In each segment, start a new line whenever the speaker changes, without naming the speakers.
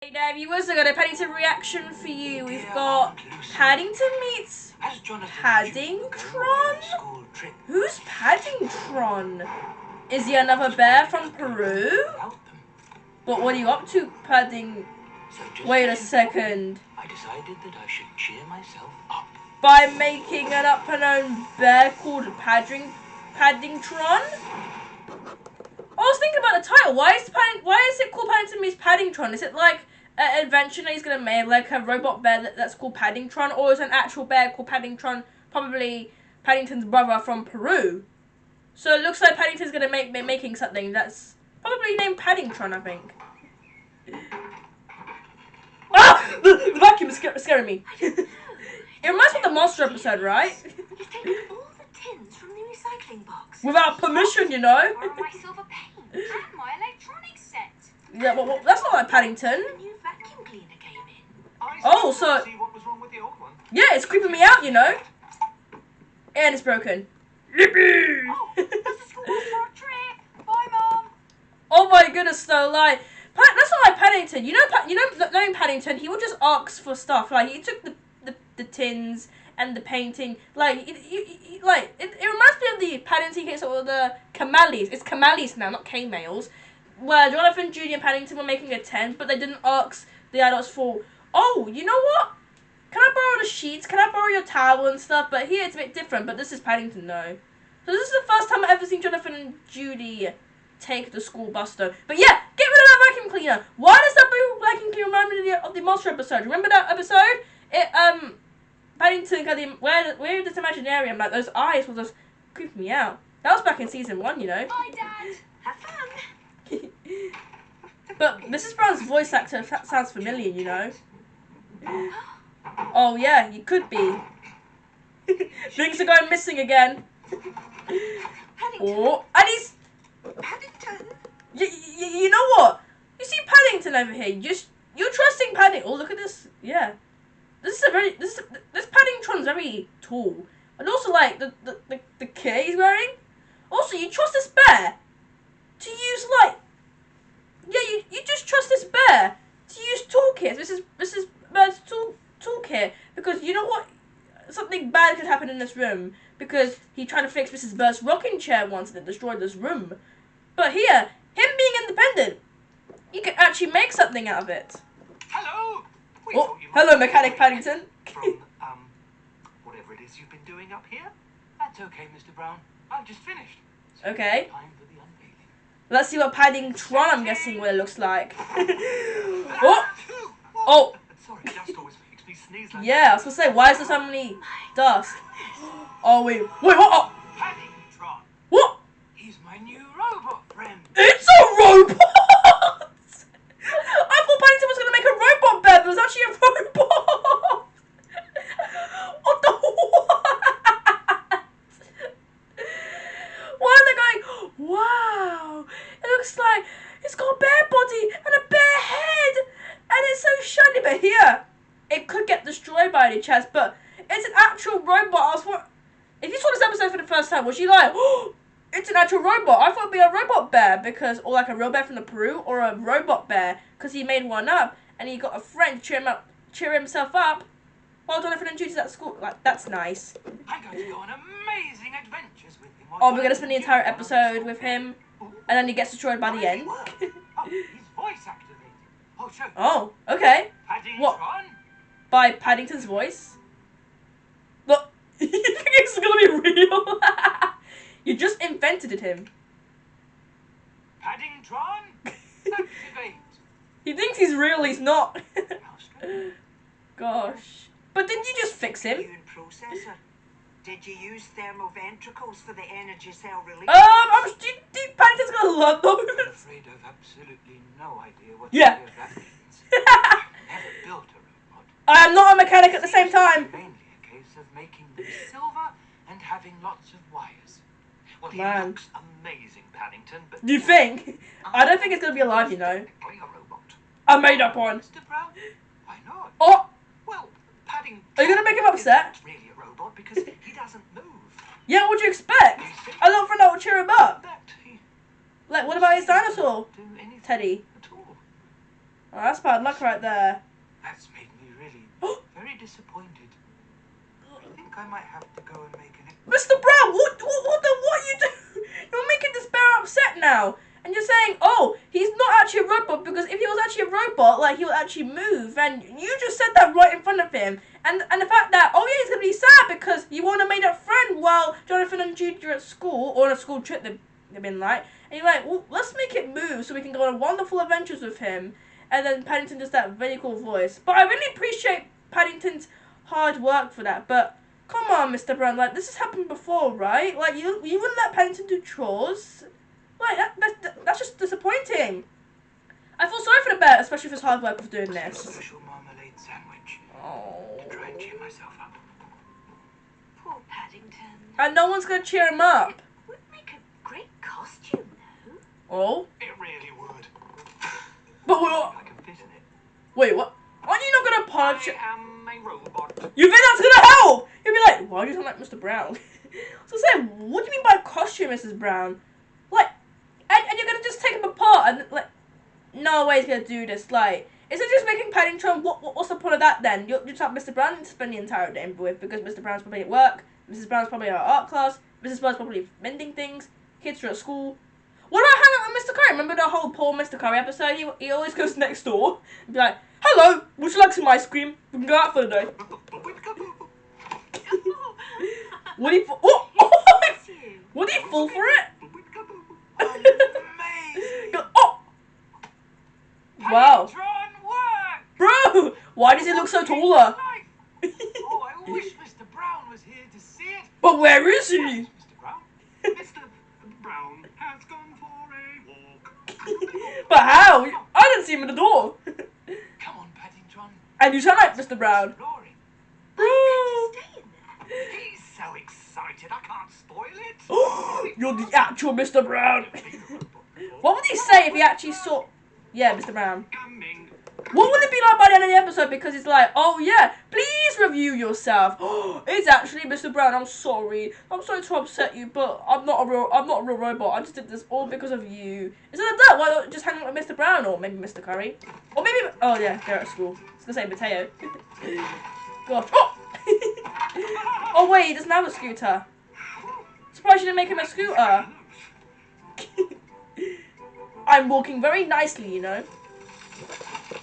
Hey there viewers, I got a Paddington reaction for you. We've got Paddington meets Paddingtron? Who's Paddingtron? Is he another bear from Peru? But what are you up to, Wait a second.
I decided that I should cheer myself up
by making an up-and-own bear called Paddingtron? I was thinking about the title. Why is it called Paddington meets Paddingtron? Is it like an invention that he's gonna make, like a robot bear that's called Paddingtron, or is it an actual bear called Paddingtron, probably Paddington's brother from Peru? So it looks like Paddington's gonna be making something that's probably named Paddingtron, I think. Ah! The vacuum is scaring me. It reminds me of the Monster episode, right?
You've taken all the tins from the recycling box.
Without permission, you know.
Borrow my silver paint and my electronics set.
Yeah, well, that's not like Paddington.
The new vacuum cleaner came in.
Oh, so yeah, it's creeping me out, you know. And it's broken. Yippee!
Oh, that's the school bus for a trip. Bye, Mum.
Oh my goodness, though, like that's not like Paddington. You know, knowing Paddington, he would just ask for stuff. Like he took the tins and the painting. Like it reminds me of the Paddington case or the Camales. It's Camales now, not K-males. Where Jonathan Jr. and Paddington were making a tent, but they didn't ask the adults for, oh, you know what? Can I borrow the sheets? Can I borrow your towel and stuff? But here it's a bit different, but this is Paddington, though. So this is the first time I've ever seen Jonathan and Judy take the school bus, though. But yeah, get rid of that vacuum cleaner. Why does that vacuum cleaner remind me of the Monster episode? Remember that episode? Paddington got where this imaginarium, like those eyes were just creeping me out. That was back in season 1, you know.
Bye, Dad. Have fun.
But Mrs. Brown's voice actor sounds familiar, you know. Oh yeah, you could be. Things are going missing again. Oh, and he's
Paddington.
You know what? You see Paddington over here. You're trusting Paddington. Oh, look at this. Yeah, this Paddington's very tall, and also like the kit he's wearing. Also, you trust this bear to use like. Yeah, you just trust this bear to use toolkits. This is Bird's toolkit, because you know what? Something bad could happen in this room, because he tried to fix Mrs. Bird's rocking chair once and it destroyed this room. But here, him being independent, you can actually make something out of it.
Hello.
Oh, hello, Mechanic Paddington.
From whatever it is you've been doing up here. That's okay, Mr. Brown. I've just finished. So
Okay.
Time for the unveiling.
Let's see what Paddingtron, I'm guessing, what it looks like. Oh! Oh!
Sorry, dust always makes me sneeze like
Yeah, I was gonna say, why is there so many dust? Oh, wait, what? Oh,
Paddingtron.
what?
He's my new robot friend.
It's a robot! I thought Paddington was gonna make a robot bear, but it was actually a robot! What the what? Why are they going, wow, it looks like it's got a bear body and a bear head, and it's so shiny, but here, it could get destroyed by any chance, but it's an actual robot. If you saw this episode for the first time, was you like, oh, it's an actual robot? I thought it'd be a robot bear, or like a real bear from the Peru, or a robot bear, because he made one up, and he got a friend to cheer himself up, while Jonathan and Judy's at school. Like, that's nice.
I'm going to go on amazing adventures with him.
Oh, we're going to spend the entire episode with him, and then he gets destroyed by the end.
Oh, he's voice activated. Oh, sure.
Oh, okay.
Paddingtron.
What? By Paddington's voice? Look, you think it's going to be real? You just invented him.
Paddingtron. Activate.
He thinks he's real, he's not.
How strange.
Gosh. But didn't you just fix him?
Immune processor. Did you use thermal ventricles for the energy cell release?
Paddington's gonna love those.
I'm afraid I've absolutely no idea what
Yeah.
any of that means. Never built a robot.
I am not a mechanic at the same time.
Mainly a case of making them silver and having lots of wires. Well, he
Man.
looks amazing, Paddington, but
You think? I don't think it's gonna be alive, you know.
technically a robot.
I made up one.
Mr. Brown, why not?
Oh,
Well, Paddington.
are you gonna make him upset?
Isn't really a robot because he doesn't move.
Yeah, what'd you expect? I don't think that would cheer him up.
That he
Like, what about his dinosaur?
do anything
Teddy.
at all.
Oh, that's bad luck right there.
That's made me really very disappointed. I think I might have to go and make an...
Mr. Brown, what are you doing? You're making this bear upset now. And you're saying, oh, he's not actually a robot, because if he was actually a robot, like, he would actually move. And you just said that right in front of him. And the fact that, oh yeah, he's going to be sad because you want to make a friend while Jonathan and Jude are at school, or on a school trip they've been like. And you're like, well, let's make it move so we can go on wonderful adventures with him. And then Paddington does that very cool voice. But I really appreciate Paddington's hard work for that. But come on, Mr. Brown, like, this has happened before, right? Like, you wouldn't let Paddington do chores. Like, that's just disappointing. I feel sorry for the bear, especially for his hard work of doing this.
Special marmalade sandwich.
Oh.
To try and cheer myself up.
Poor Paddington.
And no one's going to cheer him up.
It would make a great costume, though.
Oh?
It really would.
But what?
I can fit in it.
Wait, what? Aren't you not going to punch?
I am a robot.
You think that's going to help? You'll be like, why do you sound like Mr. Brown? So I said, what do you mean by costume, Mrs. Brown? Like, and you're going to just take him apart and, like, no way he's going to do this. Like, is it just making Paddington? What's the point of that then? You just have Mr. Brown to spend the entire day with, because Mr. Brown's probably at work, Mrs. Brown's probably at art class, Mrs. Brown's probably mending things, kids are at school. What do I hang out with Mr. Curry? Remember the whole poor Mr. Curry episode? He always goes next door and be like, hello, would you like some ice cream? We can go out for the day. Would he fall? Oh! Would he fall for it?
Amazing!
Oh! Wow.
Paddingtron worked!
Bro! Why does he look so taller?
Oh, I wish Mr. Brown was here to see it.
But where is he?
Mr. Brown? Mr. Brown has gone for a walk.
But how? I didn't see him at the door.
Come on, Paddingtron.
And you sound like Mr. Brown.
Exploring.
Bro!
Stay in there.
He's so excited, I can't spoil it.
You're the actual Mr. Brown. What would he say if he actually saw... Yeah, Mr. Brown.
Coming.
What would it be like by the end of the episode? Because it's like, oh yeah, please review yourself. It's actually Mr. Brown. I'm sorry. I'm sorry to upset you, but I'm not a real robot. I just did this all because of you. Instead of that, why not just hang out with Mr. Brown or maybe Mr. Curry, or maybe oh yeah, they're at school. I was gonna say Mateo. Gosh. Oh. Oh wait, he doesn't have a scooter. Surprised you didn't make him a scooter. I'm walking very nicely, you know.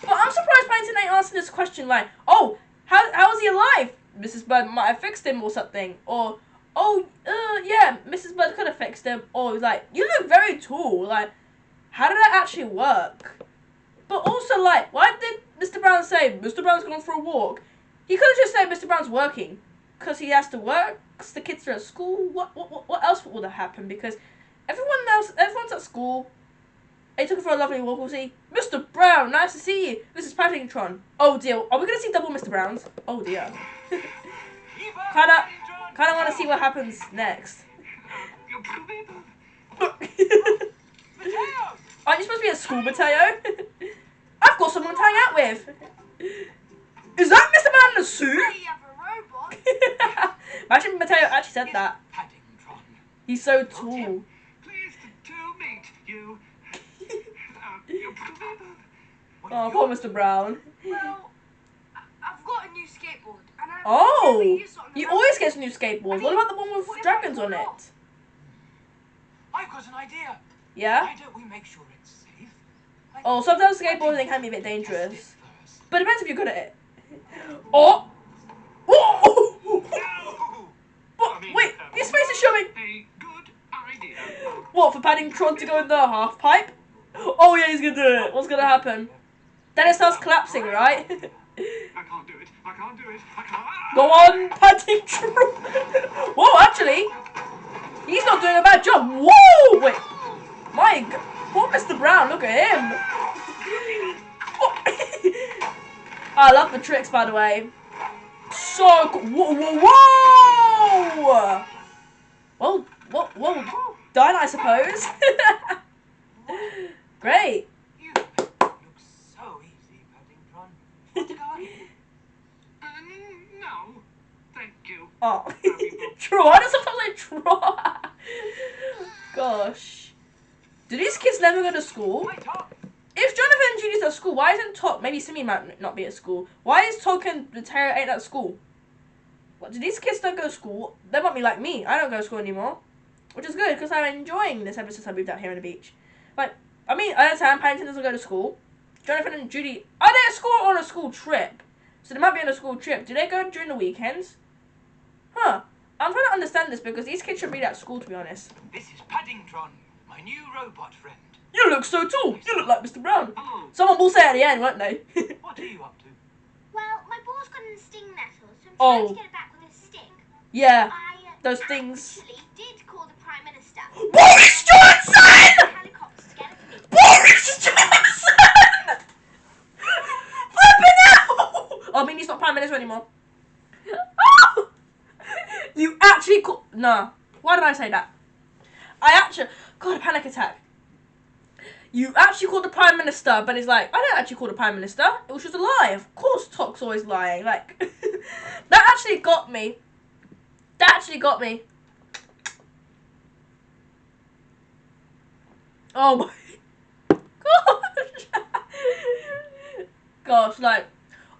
But I'm surprised Paddington ain't answering this question like, oh, how is he alive? Mrs. Bird might have fixed him or something. Or, oh, yeah, Mrs. Bird could have fixed him. Or, like, you look very tall. Like, how did that actually work? But also, like, why did Mr. Brown say, Mr. Brown's gone for a walk? He could have just said Mr. Brown's working. Because he has to work, because the kids are at school. What else would have happened? Because everyone's at school. They took him for a lovely walk. We'll see. Mr. Brown, nice to see you. This is Paddingtron. Oh dear, are we going to see double Mr. Browns? Oh dear. Kinda want to see what happens next. Aren't you supposed to be at school, Mateo? I've got someone to hang out with. Is that Mr. Man in a suit?
Hey, I'm a robot.
Imagine Mateo actually said that.
Paddingtron.
He's so tall.
Pleased to meet you.
Oh, poor Mr. Brown.
Well, I've got a new skateboard. And I
Oh,
never used it on the
you
road.
always get new skateboards. What about the one with dragons on it?
I've got an idea.
Yeah?
Why don't we make sure it's safe?
Oh, sometimes skateboarding can be a bit dangerous. But it depends if you're good at it. Oh! Oh!
No!
What? Wait, his face is showing.
A good idea.
What, for Paddingtron to go in the half pipe? Oh yeah, he's gonna do it. What's gonna happen? Then it starts collapsing, right?
I can't do it. I can't do it. I can't.
Go on, Paddington. Whoa, actually, he's not doing a bad job. Whoa! Wait, my God. Poor Mr. Brown, look at him. Oh. I love the tricks, by the way. So cool. Whoa, whoa, whoa! Well, done, I suppose. Great.
You look so easy, Paddington. Want to go again? No, thank you.
Oh, Troy. Why does sometimes like Troy? Gosh. Do these kids never go to school?
Wait up.
If Jonathan and Judy's at school? Why isn't maybe Simi might not be at school. Why is Token the terrier ain't at school? What, do these kids don't go to school? They might be like me. I don't go to school anymore. Which is good, because I'm enjoying this ever since I moved out here on the beach. Like, I mean, I understand Paddington doesn't go to school. Jonathan and Judy, are they at school or on a school trip? So they might be on a school trip. Do they go during the weekends? Huh. I'm trying to understand this because these kids should be at school, to be honest.
This is Paddingtron, my new robot friend.
You look so tall. You look like Mr. Brown.
Hello.
Someone will say at the end, won't they?
What are you up to?
Well, my ball's got in a sting nettle, so I'm
Oh.
trying to get it back with a sting.
Yeah.
I
Those things.
actually did call the Prime Minister.
Boris Johnson!
Helicopter to get it to me.
Boris Johnson! Flipping out! Oh, I mean, he's not Prime Minister anymore. Oh! You actually call... Nah. Why did I say that? I actually... God, a panic attack. You actually called the Prime Minister, but it's like, I didn't actually call the Prime Minister. It was just a lie. Of course Tok's always lying. Like, that actually got me. That actually got me. Oh my gosh. Gosh, like,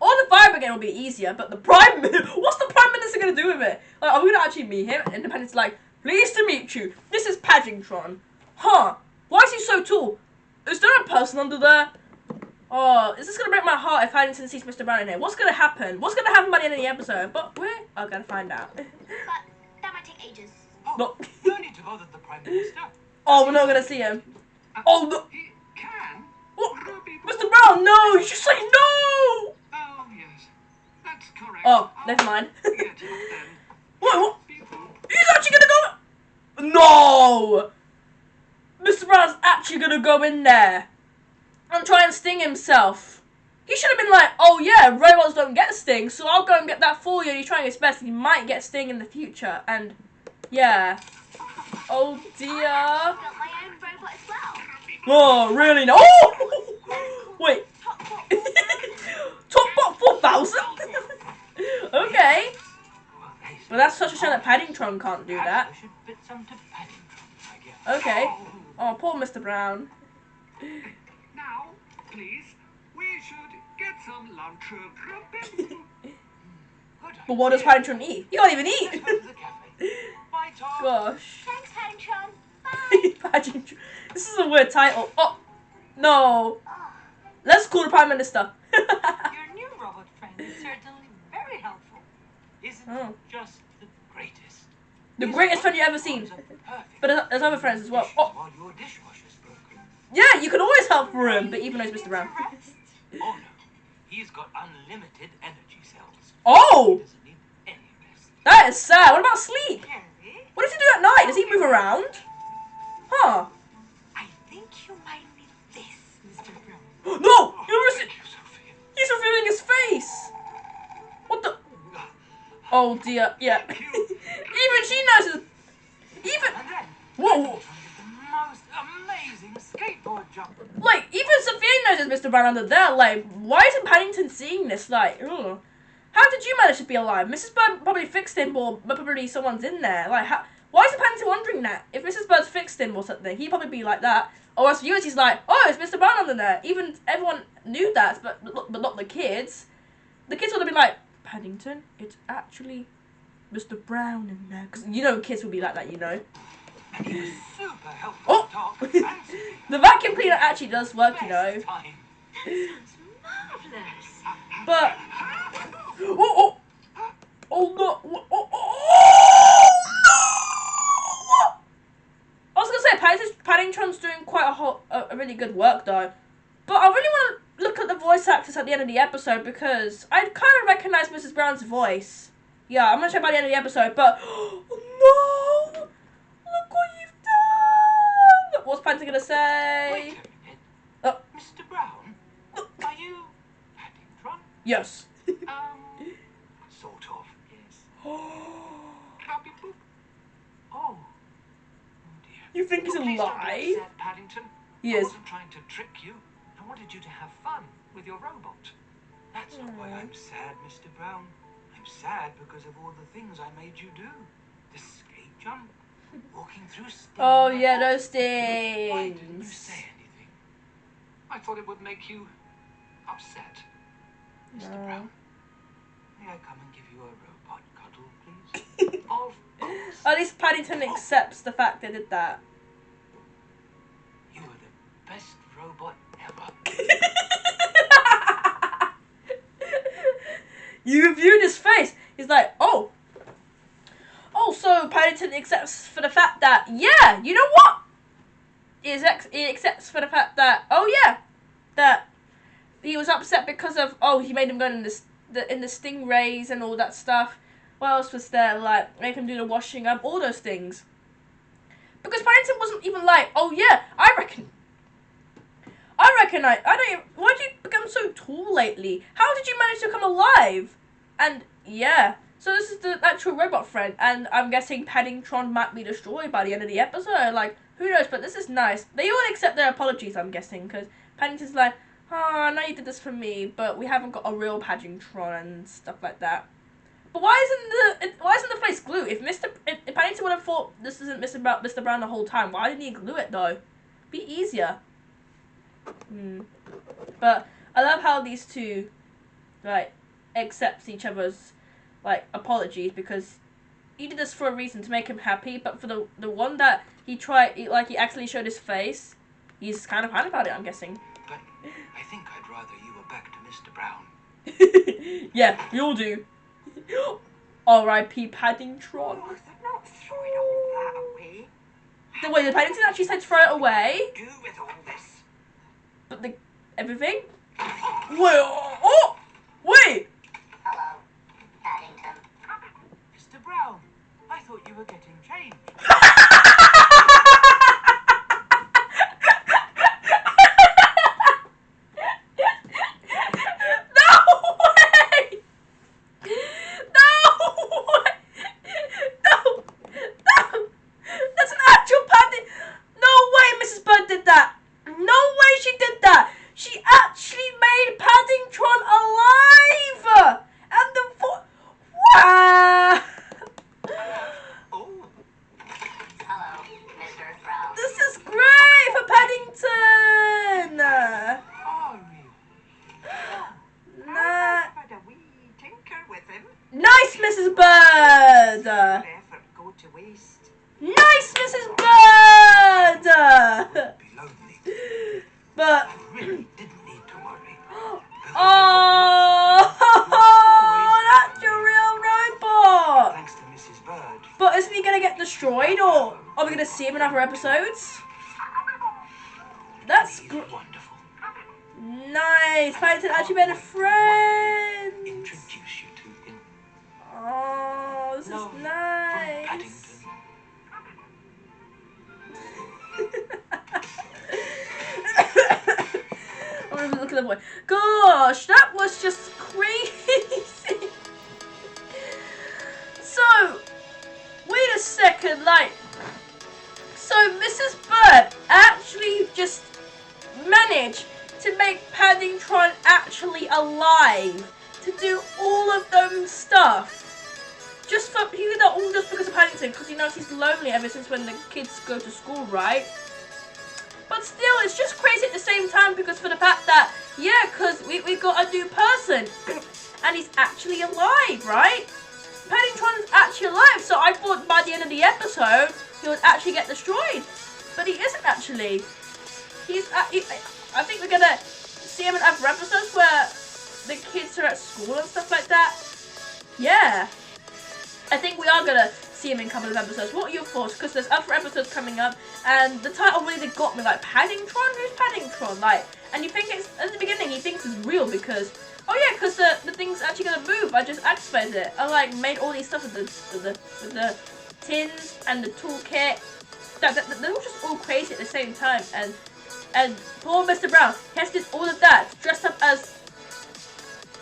all the fire brigade will be easier, but the what's the Prime Minister going to do with it? Like, are we going to actually meet him? Independent's like, pleased to meet you. This is Paddingtron. Huh. Why is he so tall? Is there a person under there? Oh, is this going to break my heart if Paddington sees Mr. Brown in here? What's going to happen? What's going to happen by the end of the episode? But we're going to find out.
But that might take ages.
Oh,
No.
no need to bother the Prime Minister.
Oh, we're not going to see him. Oh, no.
He can.
What?
Ruby.
Mr. Brown, no! You should say no!
Oh, yes. That's correct.
Oh, never mind.
Get up then.
What?
People.
He's actually gonna go... No! Mr. Brown's actually gonna go in there and try and sting himself. He should have been like, oh yeah, robots don't get sting, so I'll go and get that for you. And he's trying his best. He might get sting in the future. And, yeah. Oh, dear.
I built my own robot as well.
Oh, really? No. Oh! Wait. Top bot 4,000? Okay. But that's such a shame that Paddingtron can't do that.
I should fit some to Paddington, I guess.
Okay. Oh, poor Mr. Brown.
Now, please, we should get some lunch.
But what does Paddington eat? He can't even
Let's
eat.
go to the cafe. Bye, Tom.
Gosh.
Thanks, Paddington. Bye.
Paddington. This is a weird title. Oh, no. Let's call the Prime Minister.
Your new robot friend is certainly very helpful.
Isn't
Oh.
it just the greatest?
The
His
greatest friend you've ever
robots
seen.
are perfect.
But there's other friends as well.
Dishes
Oh,
while your dishwasher's broken.
yeah, you can always help for him, but even though he's Mr. Brown.
Oh no, he's got unlimited energy cells.
Oh,
He doesn't need any rest.
that is sad. What about sleep?
Harry,
What does he do at night? Does he move around? Huh.
I think you might need this, Mr. Brown.
No!
Thank you, Sophia.
He's revealing his face. What the? Oh dear. Yeah. Even she knows. Even.
And then,
Whoa.
Paddington did the most amazing skateboard jump.
Like, even Sophia knows it's Mr. Brown under there. Like, why isn't Paddington seeing this? Like, ugh. How did you manage to be alive? Mrs. Bird probably fixed him, or probably someone's in there. Like, why isn't Paddington wondering that? If Mrs. Bird's fixed him or something, he'd probably be like that. Or else viewers, he's like, oh, it's Mr. Brown under there. Even everyone knew that, but not the kids. The kids would have been like, Paddington, it's actually Mr. Brown in there. Because, you know, kids will be like that, you know.
And he was super helpful
Oh!
to talk and Sophia.
The vacuum cleaner actually does work, you know.
Best time.
Sounds marvelous.
But oh no! Oh no! I was gonna say Paddington's doing quite a really good work though, but I really want to look at the voice actors at the end of the episode because I kind of recognize Mrs. Brown's voice. Yeah, I'm gonna show by the end of the episode, but oh no! Look what you've done! What's Paddington gonna say?
Wait a minute.
Oh.
Mr. Brown, are you Paddingtron?
Yes.
Sort of, yes. Happy boop. Oh. Oh dear.
You think he's
Please don't be
alive?
upset, Paddington.
He
I
is.
wasn't trying to trick you. I wanted you to have fun with your robot. That's not why I'm sad, Mr. Brown. I'm sad because of all the things I made you do. The skate jump, walking through stairs.
Oh yeah, those
Why didn't you
things.
say anything? I thought it would make you upset. Mr. Brown, may I come and give you a robot cuddle, please? Of course.
At least Paddington accepts the fact they did that.
You are the best robot ever.
You viewed his face. He's like, oh. Oh, so Paddington accepts for the fact that, yeah, you know what? He accepts for the fact that, oh yeah, that he was upset because of, oh, he made him go in the stingrays and all that stuff. What else was there? Like, make him do the washing up, all those things. Because Paddington wasn't even like, oh yeah, I reckon I don't even, why did you become so tall lately? How did you manage to come alive? And yeah, so this is the actual robot friend, and I'm guessing Paddingtron might be destroyed by the end of the episode. Like, who knows, but this is nice. They all accept their apologies, I'm guessing, because Paddington's like, oh, I know you did this for me, but we haven't got a real Paddingtron and stuff like that. But why isn't the face glue? If Paddington would have thought this isn't Mr. Brown the whole time, why didn't he glue it though? Be easier. But I love how these two, like, accepts each other's, like, apologies, because he did this for a reason, to make him happy, but for the one that he actually showed his face, he's kind of mad about it, I'm guessing.
But I think I'd rather you were back to Mr. Brown.
Yeah, we all do. R.I.P. Paddingtron.
Oh, they're not throwing all that away.
The way the Paddington actually said throw it away.
What do you do with all this?
But everything? Wait!
Hello, Paddington.
Mr. Brown, I thought you were getting changed.
Nice, Mrs. Bird!
Effort go to waste.
Nice, Mrs. Bird!
Be lonely.
But...
I really didn't need to worry.
Oh, that's your real robot!
Thanks to Mrs. Bird.
But isn't he gonna get destroyed, or are we gonna see him in other episodes? That's
He's wonderful.
nice. Paddington actually made a friend.
Introduce you to him.
Oh, this
Love
is
from
nice.
Paddington.
I'm gonna look at the boy. Gosh, that was just crazy. So, wait a second, like, so Mrs. Bird actually just managed to make Paddingtron actually alive, to do all of them stuff. Just for, he did that all just because of Paddington, because he knows he's lonely ever since when the kids go to school, right? But still, it's just crazy at the same time, because for the fact that, yeah, because we got a new person, and he's actually alive, right? Paddingtron is actually alive, so I thought by the end of the episode, he would actually get destroyed. But he isn't actually. I think we're gonna see him in other episodes where the kids are at school and stuff like that. Yeah. I think we are gonna see him in a couple of episodes. What are your thoughts? Because there's other episodes coming up, and the title really got me, like, Paddingtron? Who's Paddingtron? Like, and you think it's, at the beginning, he thinks it's real because, oh yeah, because the thing's actually gonna move. I just activated it. I, like, made all these stuff with the tins and the toolkit. They're all just all crazy at the same time, and poor Mr. Brown, he has to do all of that, dressed up as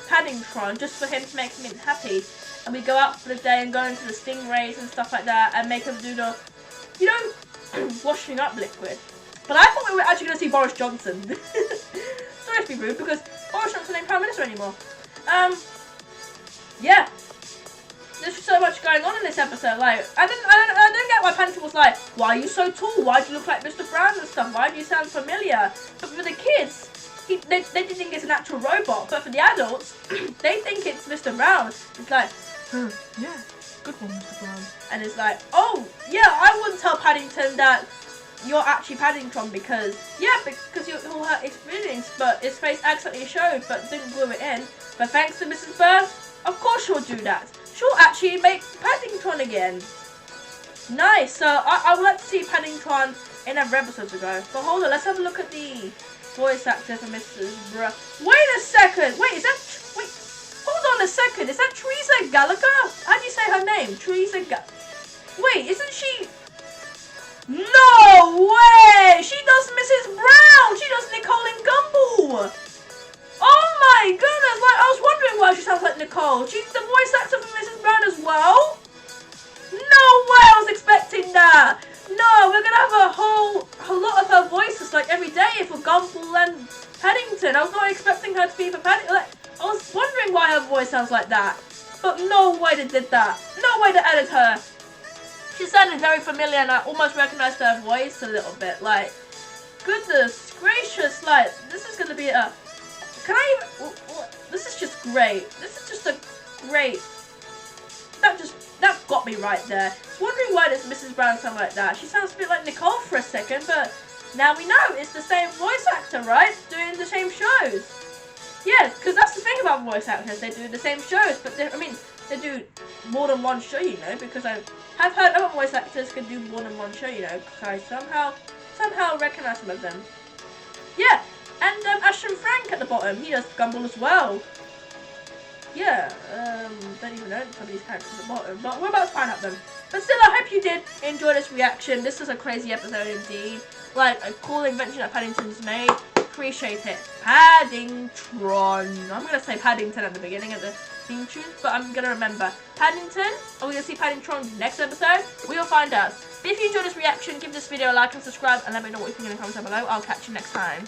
Paddingtron, just for him to make him happy. And we go out for the day and go into the stingrays and stuff like that, and make him do the, you know, washing up liquid. But I thought we were actually going to see Boris Johnson. Sorry to be rude, because Boris Johnson ain't Prime Minister anymore. Yeah. There's so much going on in this episode. Like, I don't get why Paddington was like, why are you so tall? Why do you look like Mr. Brown and stuff? Why do you sound familiar? But for the kids, they think it's an actual robot, but for the adults, they think it's Mr. Brown. It's like, yeah, good one, Mr. Brown. And it's like, oh, yeah, I wouldn't tell Paddington that you're actually Paddingtron because all her experience, but his face accidentally showed, but didn't glue it in. But thanks to Mrs. Bird, of course she'll do that. She'll actually make Paddington again. Nice. So I would like to see Paddington in other episodes ago. But hold on, let's have a look at the voice actor for Mrs. Bird. Wait a second. Wait, hold on a second. Is that Teresa Gallagher? How do you say her name? Teresa Wait, isn't she? No way! She does Mrs. Brown! She does Nicole and Gumball! Oh my goodness! Like, I was wondering why she sounds like Nicole. She's the voice actor for Mrs. Brown as well? No way! I was expecting that! No, we're gonna have a lot of her voices like every day for Gumball and Paddington. I was not expecting her to be for Paddington. Like, I was wondering why her voice sounds like that. But no way they did that. No way they added her. She sounded very familiar and I almost recognized her voice a little bit. Like, goodness gracious, like, this is gonna be a... Can I even... This is just great. This is just a great... That got me right there. I was wondering why does Mrs. Brown sound like that. She sounds a bit like Nicole for a second, but now we know it's the same voice actor, right? Doing the same shows. Yeah, because that's the thing about voice actors. They do the same shows, but they do more than one show, you know, because I have heard other voice actors can do more than one show, you know, because I somehow recognize some of them. Yeah, and Ashton Frank at the bottom, he does Gumball as well. Yeah, don't even know some of these characters at the bottom, but we're about to find out them. But still, I hope you did enjoy this reaction. This is a crazy episode indeed. Like, a cool invention that Paddington's made. Appreciate it. Paddingtron. I'm going to say Paddington at the beginning of the theme tune, but I'm going to remember. Paddington. Are we going to see Paddingtron next episode? We'll find out. But if you enjoyed this reaction, give this video a like and subscribe, and let me know what you think in the comments down below. I'll catch you next time.